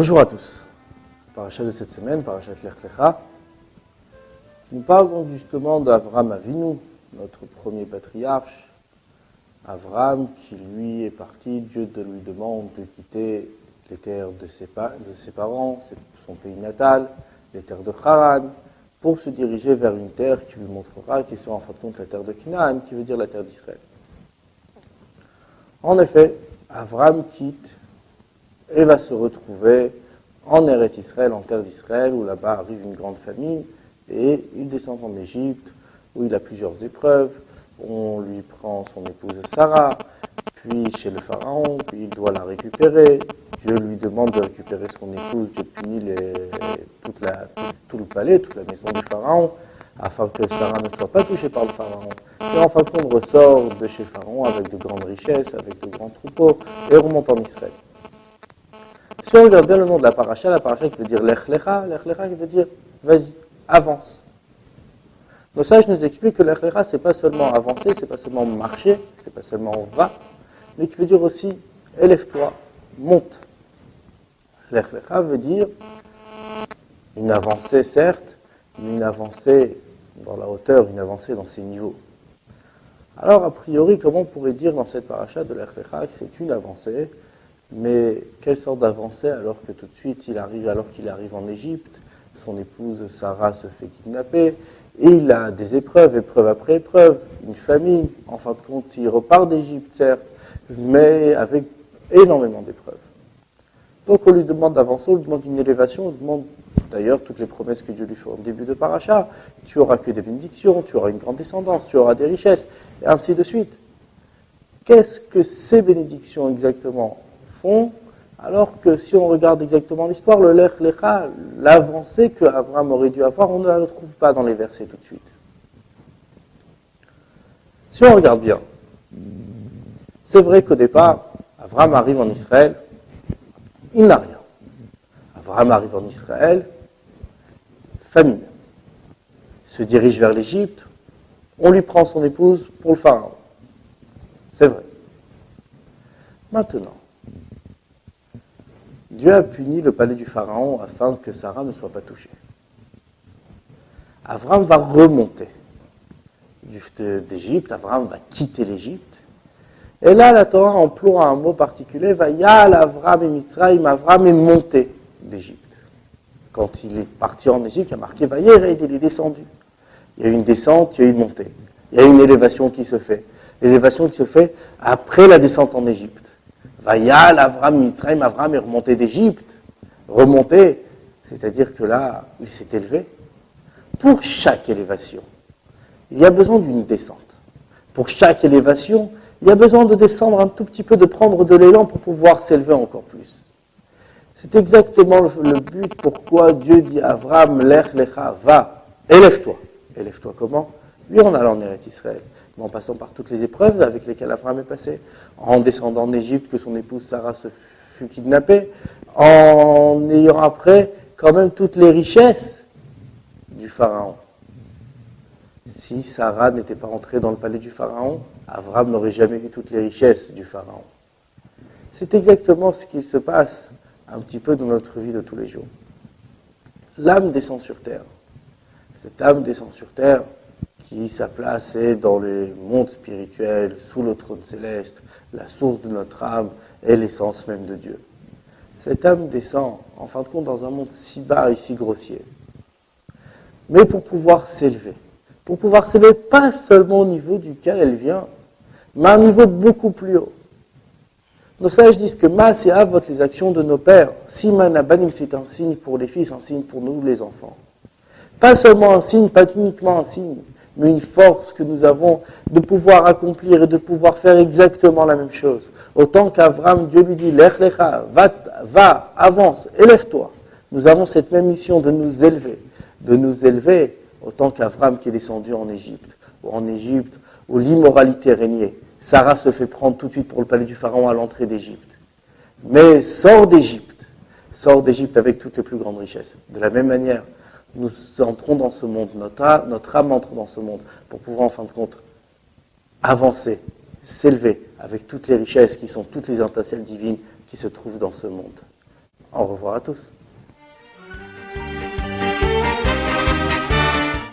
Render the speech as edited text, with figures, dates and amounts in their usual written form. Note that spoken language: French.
Bonjour à tous. Parachat de cette semaine, Parachat Lech Lecha, nous parlons justement d'Avraham Avinu, notre premier patriarche. Avraham qui lui est parti, Dieu lui demande de quitter les terres de ses parents, son pays natal, les terres de Haran, pour se diriger vers une terre qui lui montrera, qui sera en fin de compte la terre de Canaan, qui veut dire la terre d'Israël. En effet, Avraham quitte et va se retrouver en Eretz Israël, en terre d'Israël, où là-bas arrive une grande famine, et il descend en Égypte, où il a plusieurs épreuves. On lui prend son épouse Sarah, puis chez le pharaon, puis il doit la récupérer. Dieu lui demande de récupérer son épouse, Dieu punit tout le palais, toute la maison du pharaon, afin que Sarah ne soit pas touchée par le pharaon. Et en fin de compte, ressort de chez pharaon avec de grandes richesses, avec de grands troupeaux, et remonte en Israël. Si on regarde bien le nom de la paracha qui veut dire Lech Lecha qui veut dire vas-y, avance. Nos sages nous expliquent que Lech Lecha, c'est pas seulement avancer, c'est pas seulement marcher, c'est pas seulement va, mais qui veut dire aussi élève-toi, monte. Lech Lecha veut dire une avancée certes, mais une avancée dans la hauteur, une avancée dans ses niveaux. Alors a priori, comment on pourrait dire dans cette paracha de Lech Lecha que c'est une avancée? Mais quelle sorte d'avancée alors que tout de suite qu'il arrive en Égypte, son épouse Sarah se fait kidnapper, et il a des épreuves, épreuve après épreuve, une famine, en fin de compte il repart d'Égypte certes, mais avec énormément d'épreuves. Donc on lui demande d'avancer, on lui demande une élévation, on lui demande d'ailleurs toutes les promesses que Dieu lui fait au début de paracha, tu auras que des bénédictions, tu auras une grande descendance, tu auras des richesses, et ainsi de suite. Qu'est-ce que ces bénédictions exactement font, alors que si on regarde exactement l'histoire, le Lech Lecha, l'avancée que Abraham aurait dû avoir, on ne la trouve pas dans les versets tout de suite. Si on regarde bien, c'est vrai qu'au départ, Abraham arrive en Israël, il n'a rien. Abraham arrive en Israël, famine. Il se dirige vers l'Égypte, on lui prend son épouse pour le pharaon. C'est vrai. Maintenant, Dieu a puni le palais du pharaon afin que Sarah ne soit pas touchée. Abraham va remonter d'Égypte, Abraham va quitter l'Égypte. Et là, la Torah emploie un mot particulier, Vayal Avraham et Mitzrayim, Avraham est monté d'Égypte. Quand il est parti en Égypte, il y a marqué Vayered, il est descendu. Il y a une descente, il y a une montée. Il y a une élévation qui se fait. L'élévation qui se fait après la descente en Égypte. Vayal, Avraham, Mitzrayim, Avraham est remonté d'Égypte. Remonté, c'est-à-dire que là, il s'est élevé. Pour chaque élévation, il y a besoin d'une descente. Pour chaque élévation, il y a besoin de descendre un tout petit peu, de prendre de l'élan pour pouvoir s'élever encore plus. C'est exactement le but pourquoi Dieu dit à Avraham, Lech Lecha, va, élève-toi. Élève-toi comment? Lui en allant en Eretz Israël, mais en passant par toutes les épreuves avec lesquelles Avraham est passé, en descendant en Égypte, que son épouse Sarah se fut kidnappée, en ayant après quand même toutes les richesses du pharaon. Si Sarah n'était pas entrée dans le palais du pharaon, Avraham n'aurait jamais eu toutes les richesses du pharaon. C'est exactement ce qui se passe un petit peu dans notre vie de tous les jours. L'âme descend sur terre. Cette âme descend sur terre qui sa place est dans les mondes spirituels, sous le trône céleste, la source de notre âme est l'essence même de Dieu. Cette âme descend, en fin de compte, dans un monde si bas et si grossier. Mais pour pouvoir s'élever pas seulement au niveau duquel elle vient, mais à un niveau beaucoup plus haut. Nos sages disent que Maas et Avot, les actions de nos pères, Siman Abanim, c'est un signe pour les fils, un signe pour nous les enfants. Pas seulement un signe, pas uniquement un signe, mais une force que nous avons de pouvoir accomplir et de pouvoir faire exactement la même chose. Autant qu'Avraham, Dieu lui dit, Lech Lecha, va, avance, élève-toi. Nous avons cette même mission de nous élever, autant qu'Avraham qui est descendu en Égypte, où l'immoralité régnait. Sarah se fait prendre tout de suite pour le palais du pharaon à l'entrée d'Égypte. Mais sors d'Égypte avec toutes les plus grandes richesses. De la même manière, nous entrons dans ce monde, notre âme entre dans ce monde pour pouvoir en fin de compte avancer, s'élever avec toutes les richesses qui sont toutes les étincelles divines qui se trouvent dans ce monde. Au revoir à tous.